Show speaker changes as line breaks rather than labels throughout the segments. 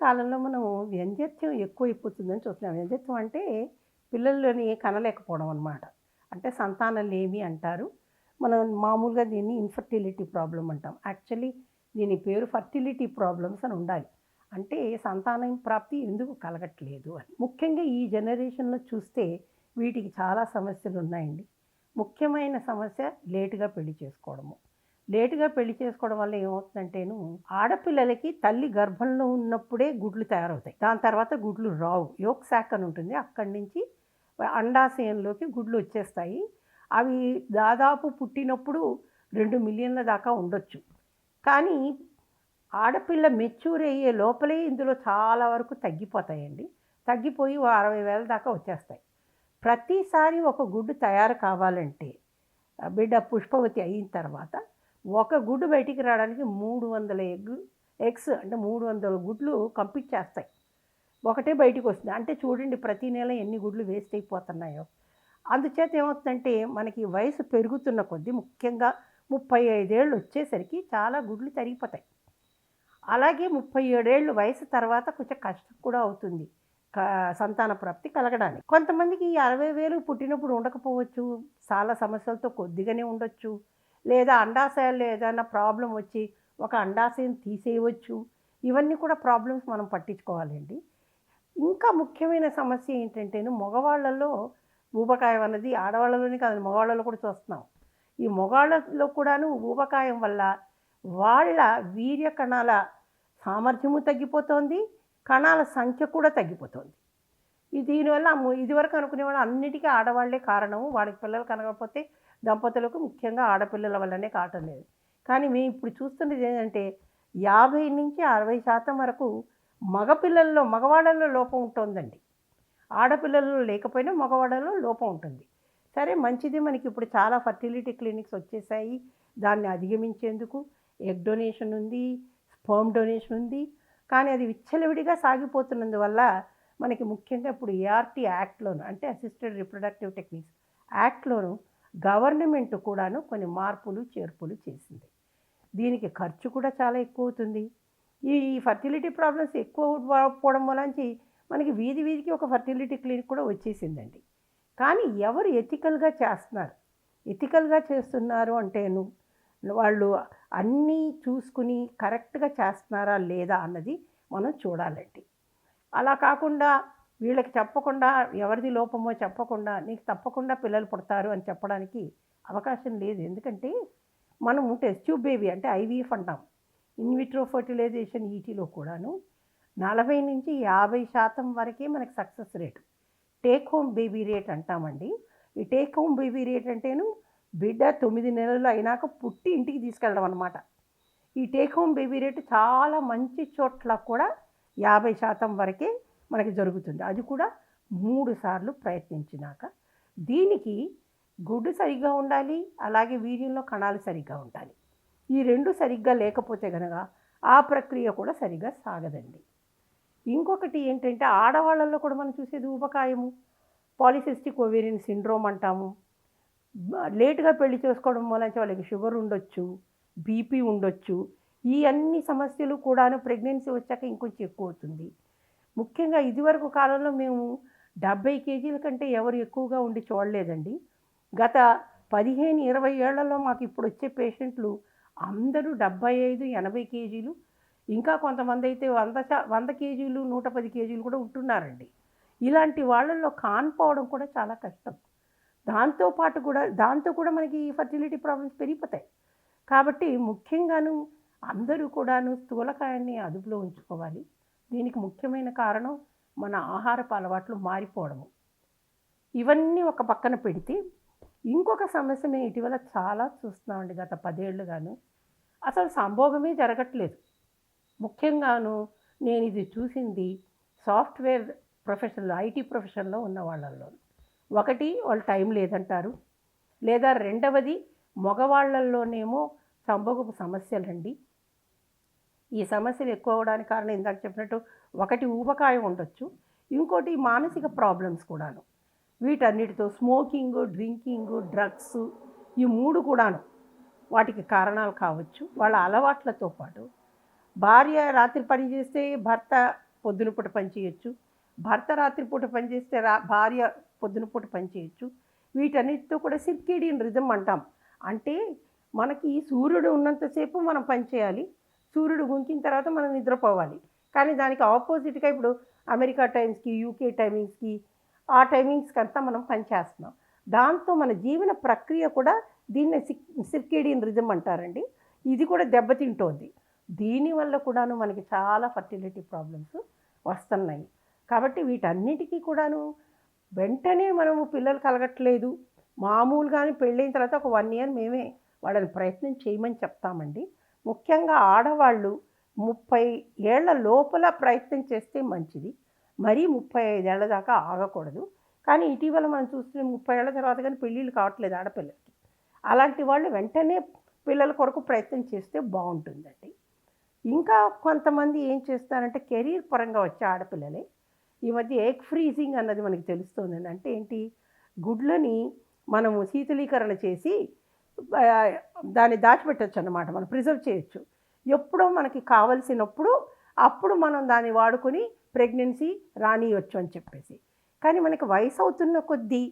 కాలంలో మనం వ్యంగ్యత్వం ఎక్కువైపోతుందని చూస్తున్నాం. వ్యంగ్యత్వం అంటే పిల్లలని కనలేకపోవడం అనమాట. అంటే సంతానలేమి అంటారు. మనం మామూలుగా దీన్ని ఇన్‌ఫర్టిలిటీ ప్రాబ్లమ్ అంటాం. యాక్చువల్లీ దీని పేరు ఫర్టిలిటీ ప్రాబ్లమ్స్ అని ఉండాలి. అంటే సంతానం ప్రాప్తి ఎందుకు కలగట్లేదు అని. ముఖ్యంగా ఈ జనరేషన్‌లో చూస్తే వీటికి చాలా సమస్యలున్నాయండి. ముఖ్యమైన సమస్య లేట్‌గా పెళ్లి చేసుకోవడము. లేట్‌గా పెళ్లి చేసుకోవడం వల్ల ఏమవుతుందంటేను, ఆడపిల్లలకి తల్లి గర్భంలో ఉన్నప్పుడే గుడ్లు తయారవుతాయి. దాని తర్వాత గుడ్లు రావు. యోక్ సాక్ అని ఉంటుంది. అక్కడి నుంచి అండాశయంలోకి గుడ్లు వచ్చేస్తాయి. అవి దాదాపు పుట్టినప్పుడు 2,000,000 దాకా ఉండొచ్చు. కానీ ఆడపిల్ల మెచ్యూర్ అయ్యే లోపలే ఇందులో చాలా వరకు తగ్గిపోతాయండి. తగ్గిపోయి ఓ 60,000 దాకా వచ్చేస్తాయి. ప్రతిసారి ఒక గుడ్డు తయారు కావాలంటే బిడ్డ పుష్పవతి అయిన తర్వాత ఒక గుడ్డు బయటికి రావడానికి 300 ఎగ్స్ అంటే 300 గుడ్లు కంప్లీట్ చేస్తాయి. ఒకటే బయటికొస్తుంది. అంటే చూడండి ప్రతి నెల ఎన్ని గుడ్లు వేస్ట్ అయిపోతున్నాయో. అందుచేత ఏమవుతుందంటే మనకి వయసు పెరుగుతున్న కొద్దీ ముఖ్యంగా 35 ఏళ్ళు వచ్చేసరికి చాలా గుడ్లు తరిగిపోతాయి. అలాగే 37 ఏళ్ళు వయసు తర్వాత కొంచెం కష్టం కూడా అవుతుంది. సంతాన ప్రాప్తి కలగడానికి. కొంతమందికి ఈ 60,000 పుట్టినప్పుడు ఉండకపోవచ్చు. చాలా సమస్యలతో కొద్దిగానే ఉండొచ్చు. లేదా అండాశయాల్లో ఏదైనా ప్రాబ్లమ్ వచ్చి ఒక అండాశయం తీసేయవచ్చు. ఇవన్నీ కూడా ప్రాబ్లమ్స్ మనం పట్టించుకోవాలండి. ఇంకా ముఖ్యమైన సమస్య ఏంటంటేను మగవాళ్ళలో ఊబకాయం అన్నది ఆడవాళ్ళలోనే కాదు మగవాళ్ళలో కూడా చూస్తున్నాం. ఈ మగవాళ్ళలో కూడాను ఊబకాయం వల్ల వాళ్ళ వీర్య కణాల సామర్థ్యము తగ్గిపోతోంది. కణాల సంఖ్య కూడా తగ్గిపోతోంది. దీనివల్ల ఇదివరకు అనుకునేవాళ్ళు అన్నిటికీ ఆడవాళ్లే కారణము. వాళ్ళకి పిల్లలు కనకపోతే దంపతులకు ముఖ్యంగా ఆడపిల్లల వల్లనే కావటం లేదు. కానీ మేము ఇప్పుడు చూస్తున్నది ఏంటంటే 50-60% వరకు మగవాళ్ళలో లోపం ఉంటుందండి. ఆడపిల్లలలో లేకపోయినా మగవాళ్ళలో లోపం ఉంటుంది. సరే మంచిది మనకి ఇప్పుడు చాలా ఫర్టిలిటీ క్లినిక్స్ వచ్చేసాయి. దాన్ని అధిగమించేందుకు ఎగ్ డొనేషన్ ఉంది, స్పర్మ్ డొనేషన్ ఉంది. కానీ అది విచ్చలవిడిగా సాగిపోతున్నందువల్ల మనకి ముఖ్యంగా ఇప్పుడు ఏఆర్టీ యాక్ట్‌లోను అంటే అసిస్టెడ్ రిప్రొడక్టివ్ టెక్నిక్స్ యాక్ట్‌లోను గవర్నమెంట్ కూడాను కొన్ని మార్పులు, చేర్పులు చేసింది. దీనికి ఖర్చు కూడా చాలా ఎక్కువవుతుంది. ఈ ఫర్టిలిటీ ప్రాబ్లమ్స్ ఎక్కువ పోవడం వలంచి మనకి వీధి వీధికి ఒక ఫర్టిలిటీ క్లినిక్ కూడా వచ్చేసిందండి. కానీ ఎవరు ఎథికల్‌గా చేస్తున్నారు? ఎథికల్‌గా చేస్తున్నారు అంటేను వాళ్ళు అన్నీ చూసుకుని కరెక్ట్‌గా చేస్తున్నారా లేదా అన్నది మనం చూడాలండి. అలా కాకుండా వీళ్ళకి చెప్పకుండా ఎవరిది లోపమో చెప్పకుండా నీకు తప్పకుండా పిల్లలు పుడతారు అని చెప్పడానికి అవకాశం లేదు. ఎందుకంటే మనము టెస్ట్ ట్యూబ్ బేబీ అంటే ఐవీఎఫ్ అంటాం. ఇన్ విట్రో ఫర్టిలైజేషన్ ఈటీలో కూడాను 40-50% వరకే మనకి success rate. Take home baby rate అంటామండి. ఈ టేక్ హోమ్ బేబీ రేట్ అంటేను బిడ్డ 9 నెలలు అయినాక పుట్టి ఇంటికి తీసుకెళ్ళడం అనమాట. ఈ టేక్ హోమ్ బేబీ రేట్ చాలా మంచి చోట్ల కూడా 50% వరకే మనకి జరుగుతుంది. అది కూడా 3 సార్లు ప్రయత్నించినాక. దీనికి గుడ్డు సరిగ్గా ఉండాలి, అలాగే వీర్యంలో కణాలు సరిగ్గా ఉండాలి. ఈ 2 సరిగ్గా లేకపోతే గనక ఆ ప్రక్రియ కూడా సరిగ్గా సాగదండి. ఇంకొకటి ఏంటంటే ఆడవాళ్ళలో కూడా మనం చూసేది ఊబకాయము, పాలిసిస్టిక్ ఓవేరియన్ సిండ్రోమ్ అంటాము. లేట్‌గా పెళ్లి చేసుకోవడం వల్ల వాళ్ళకి షుగర్ ఉండొచ్చు, బీపీ ఉండొచ్చు. ఈ అన్ని సమస్యలు కూడాను ప్రెగ్నెన్సీ వచ్చాక ఇంకొంచెం ఎక్కువవుతుంది. ముఖ్యంగా ఇదివరకు కాలంలో మేము 70 కేజీల కంటే ఎవరు ఎక్కువగా ఉండి చూడలేదండి. గత 15, 20 ఏళ్లలో మాకు ఇప్పుడు వచ్చే పేషెంట్లు అందరూ 75, 80 కేజీలు ఇంకా కొంతమంది అయితే 100 కేజీలు, 110 కేజీలు కూడా ఉంటున్నారండి. ఇలాంటి వాళ్ళల్లో కాన్పోవడం కూడా చాలా కష్టం. దాంతో కూడా మనకి ఫర్టిలిటీ ప్రాబ్లమ్స్ పెరిగిపోతాయి. కాబట్టి ముఖ్యంగాను అందరూ కూడాను స్థూలకాయాన్ని అదుపులో ఉంచుకోవాలి. దీనికి ముఖ్యమైన కారణం మన ఆహారపు అలవాట్లు మారిపోవడము. ఇవన్నీ ఒక పక్కన పెడితే ఇంకొక సమస్య మేము ఇటీవల చాలా చూస్తున్నామండి గత 10 ఏళ్లుగాను. అసలు సంభోగమే జరగట్లేదు. ముఖ్యంగాను నేను ఇది చూసింది సాఫ్ట్‌వేర్ ప్రొఫెషన్‌లో, ఐటీ ప్రొఫెషన్‌లో ఉన్న వాళ్ళల్లో. ఒకటి వాళ్ళు టైం లేదంటారు. లేదా రెండవది మగవాళ్ళల్లోనేమో సంభోగపు సమస్యలండి. ఈ సమస్యలు ఎక్కువ అవ్వడానికి కారణం ఇందాక చెప్పినట్టు ఒకటి ఊబకాయం ఉండొచ్చు. ఇంకోటి మానసిక ప్రాబ్లమ్స్ కూడాను. వీటన్నిటితో స్మోకింగు, డ్రింకింగు, డ్రగ్స్ ఈ 3 కూడాను వాటికి కారణాలు కావచ్చు. వాళ్ళ అలవాట్లతో పాటు భార్య రాత్రి పని చేస్తే భర్త పొద్దున పూట పని చేయొచ్చు, భర్త రాత్రిపూట పని చేస్తే భార్య పొద్దున పూట పని చేయొచ్చు. వీటన్నిటితో కూడా సిర్కేడియన్ రిథమ్ అంటాం. అంటే మనకి సూర్యుడు ఉన్నంతసేపు మనం పని చేయాలి, సూర్యుడు గుంకిన తర్వాత మనం నిద్రపోవాలి. కానీ దానికి ఆపోజిట్గా ఇప్పుడు అమెరికా టైమ్స్కి, యూకే టైమింగ్స్కి, ఆ టైమింగ్స్కి అంతా మనం పని చేస్తున్నాం. దాంతో మన జీవన ప్రక్రియ కూడా దీన్ని సిర్కేడియన్ రిథమ్ అంటారండి. ఇది కూడా దెబ్బతింటోంది. దీనివల్ల కూడాను మనకి చాలా ఫర్టిలిటీ ప్రాబ్లమ్స్ వస్తున్నాయి. కాబట్టి వీటన్నిటికీ కూడాను వెంటనే మనము పిల్లలు కలగట్లేదు. మామూలుగానే పెళ్ళైన తర్వాత ఒక 1 ఇయర్ మేమే వాళ్ళని ప్రయత్నం చేయమని చెప్తామండి. ముఖ్యంగా ఆడవాళ్ళు 30 ఏళ్ల లోపల ప్రయత్నం చేస్తే మంచిది. మరీ 35 ఏళ్ల దాకా ఆగకూడదు. కానీ ఇటీవల మనం చూస్తున్న 30 ఏళ్ల తర్వాత కానీ పెళ్ళిళ్ళు కావట్లేదు ఆడపిల్లలకి. అలాంటి వాళ్ళు వెంటనే పిల్లల కొరకు ప్రయత్నం చేస్తే బాగుంటుందండి. ఇంకా కొంతమంది ఏం చేస్తారంటే కెరీర్ పరంగా వచ్చే ఆడపిల్లలే ఈ మధ్య ఎగ్ ఫ్రీజింగ్ అన్నది మనకి తెలుస్తుందండి. అంటే ఏంటి, గుడ్లని మనము శీతలీకరణ చేసి దాన్ని దాచిపెట్టచ్చు అన్నమాట. మనం ప్రిజర్వ్ చేయొచ్చు. ఎప్పుడో మనకి కావలసినప్పుడు అప్పుడు మనం దాన్ని వాడుకొని ప్రెగ్నెన్సీ రానియొచ్చు అని చెప్పేసి. కానీ మనకి వయసు అవుతున్న కొద్దీ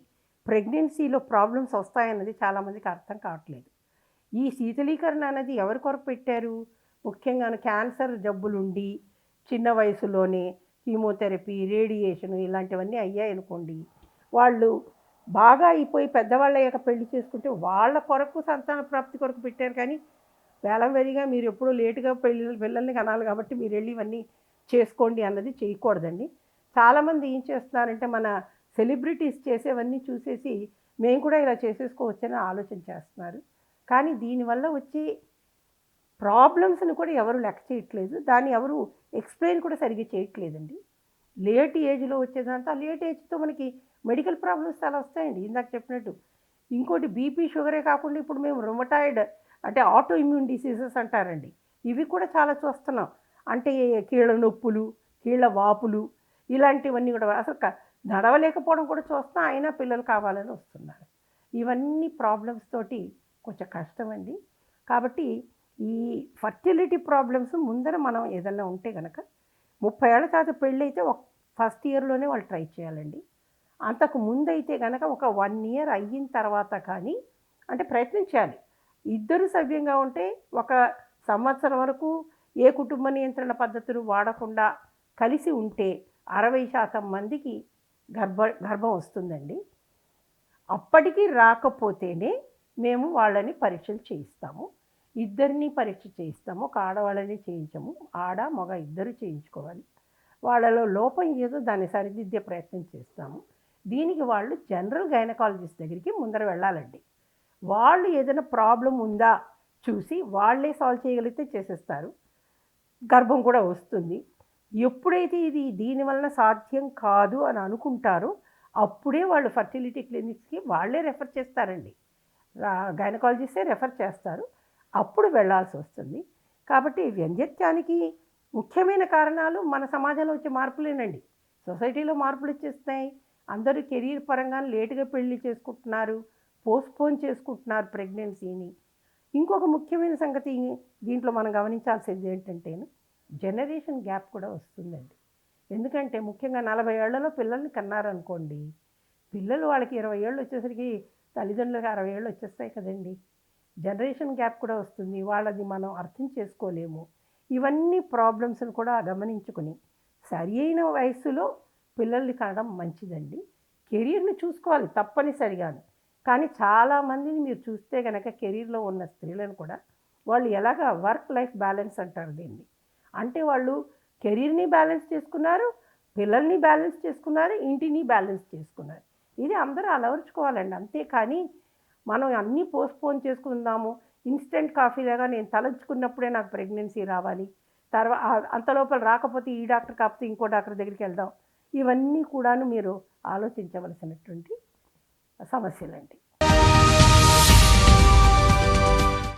ప్రెగ్నెన్సీలో ప్రాబ్లమ్స్ వస్తాయన్నది చాలామందికి అర్థం కావట్లేదు. ఈ శీతలీకరణ అనేది ఎవరి కొరకు పెట్టారు? ముఖ్యంగా క్యాన్సర్ జబ్బులుండి చిన్న వయసులోనే కీమోథెరపీ, రేడియేషన్ ఇలాంటివన్నీ అయ్యాయనుకోండి, వాళ్ళు బాగా అయిపోయి పెద్దవాళ్ళు అయ్యాక పెళ్లి చేసుకుంటే వాళ్ళ కొరకు సంతాన ప్రాప్తి కొరకు పెట్టారు. కానీ వేలంవెరిగా మీరు ఎప్పుడూ లేటుగా పిల్లల్ని కనాలి కాబట్టి మీరు వెళ్ళి ఇవన్నీ చేసుకోండి అన్నది చేయకూడదండి. చాలామంది ఏం చేస్తున్నారంటే మన సెలబ్రిటీస్ చేసేవన్నీ చూసేసి మేము కూడా ఇలా చేసేసుకోవచ్చని ఆలోచన చేస్తున్నారు. కానీ దీనివల్ల వచ్చే ప్రాబ్లమ్స్ని కూడా ఎవరు లెక్క చేయట్లేదు. దాన్ని ఎవరు ఎక్స్ప్లెయిన్ కూడా సరిగ్గా చేయట్లేదండి. లేట్ ఏజ్లో వచ్చేదంతా లేట్ ఏజ్తో మనకి మెడికల్ ప్రాబ్లమ్స్ చాలా వస్తాయండి ఇందాక చెప్పినట్టు. ఇంకోటి బీపీ, షుగరే కాకుండా ఇప్పుడు మేము రుమటాయిడ్ అంటే ఆటో ఇమ్యూన్ డిసీజెస్ అంటారండి. ఇవి కూడా చాలా చూస్తున్నాం. అంటే కీళ్ళ నొప్పులు, కీళ్ళ వాపులు ఇలాంటివన్నీ కూడా అసలు నడవలేకపోవడం కూడా చూస్తున్నాం. అయినా పిల్లలు కావాలని వస్తున్నారు. ఇవన్నీ ప్రాబ్లమ్స్ తోటి కొంచెం కష్టమండి. కాబట్టి ఈ ఫర్టిలిటీ ప్రాబ్లమ్స్ ముందర మనం ఏదన్నా ఉంటే కనుక 30 ఏళ్ల తర్వాత పెళ్ళైతే ఫస్ట్ ఇయర్లోనే వాళ్ళు ట్రై చేయాలండి. అంతకు ముందైతే కనుక ఒక 1 ఇయర్ అయిన తర్వాత కానీ అంటే ప్రయత్నం చేయాలి. ఇద్దరు సవ్యంగా ఉంటే ఒక సంవత్సరం వరకు ఏ కుటుంబ నియంత్రణ పద్ధతులు వాడకుండా కలిసి ఉంటే 60% మందికి గర్భం వస్తుందండి. అప్పటికి రాకపోతేనే మేము వాళ్ళని పరీక్షలు చేయిస్తాము. ఇద్దరిని పరీక్ష చేయిస్తాము. ఒక ఆడవాళ్ళని చేయించము. ఆడ మగ ఇద్దరు చేయించుకోవాలి. వాళ్ళలో లోపం ఏదో దాన్ని సరిదిద్దే ప్రయత్నం చేస్తాము. దీనికి వాళ్ళు జనరల్ గైనకాలజిస్ట్ దగ్గరికి ముందర వెళ్ళాలండి. వాళ్ళు ఏదైనా ప్రాబ్లం ఉందా చూసి వాళ్ళే సాల్వ్ చేయగలిగితే చేసేస్తారు. గర్భం కూడా వస్తుంది. ఎప్పుడైతే ఇది దీనివలన సాధ్యం కాదు అని అనుకుంటారో అప్పుడే వాళ్ళు ఫర్టిలిటీ క్లినిక్స్కి వాళ్ళే రెఫర్ చేస్తారండి. గైనకాలజిస్టే రెఫర్ చేస్తారు. అప్పుడు వెళ్ళాల్సి వస్తుంది. కాబట్టి వ్యంధ్యత్యానికి ముఖ్యమైన కారణాలు మన సమాజంలో వచ్చే మార్పులేనండి. సొసైటీలో మార్పులు వచ్చేస్తున్నాయి. అందరూ కెరీర్ పరంగా లేటుగా పెళ్లి చేసుకుంటున్నారు, పోస్ట్పోన్ చేసుకుంటున్నారు ప్రెగ్నెన్సీని. ఇంకొక ముఖ్యమైన సంగతి దీంట్లో మనం గమనించాల్సింది ఏంటంటే జనరేషన్ గ్యాప్ కూడా వస్తుందండి. ఎందుకంటే ముఖ్యంగా 40 ఏళ్లలో పిల్లల్ని కన్నారనుకోండి, పిల్లలు వాళ్ళకి 20 ఏళ్ళు వచ్చేసరికి తల్లిదండ్రులకు 60 ఏళ్ళు వచ్చేస్తాయి కదండి. జనరేషన్ గ్యాప్ కూడా వస్తుంది. వాళ్ళది మనం అర్థం చేసుకోలేము. ఇవన్నీ ప్రాబ్లమ్స్ని కూడా గమనించుకుని సరి అయిన వయస్సులో పిల్లల్ని కనడం మంచిదండి. కెరీర్ని చూసుకోవాలి తప్పనిసరిగాను. కానీ చాలామందిని మీరు చూస్తే కనుక కెరీర్లో ఉన్న స్త్రీలను కూడా వాళ్ళు ఎలాగ వర్క్ లైఫ్ బ్యాలెన్స్ అంటారు దీన్ని. అంటే వాళ్ళు కెరీర్ని బ్యాలెన్స్ చేసుకున్నారు, పిల్లల్ని బ్యాలెన్స్ చేసుకున్నారు, ఇంటిని బ్యాలెన్స్ చేసుకున్నారు. ఇది అందరూ అలవర్చుకోవాలండి. అంతేకాని మనం అన్నీ పోస్ట్పోన్ చేసుకుందాము. ఇన్స్టెంట్ కాఫీ లాగా నేను తలంచుకున్నప్పుడే నాకు ప్రెగ్నెన్సీ రావాలి, అంతలోపల రాకపోతే ఈ డాక్టర్ కాకపోతే ఇంకో డాక్టర్ దగ్గరికి వెళ్దాం. ఇవన్నీ కూడాను మీరు ఆలోచించవలసినటువంటి సమస్యలండి.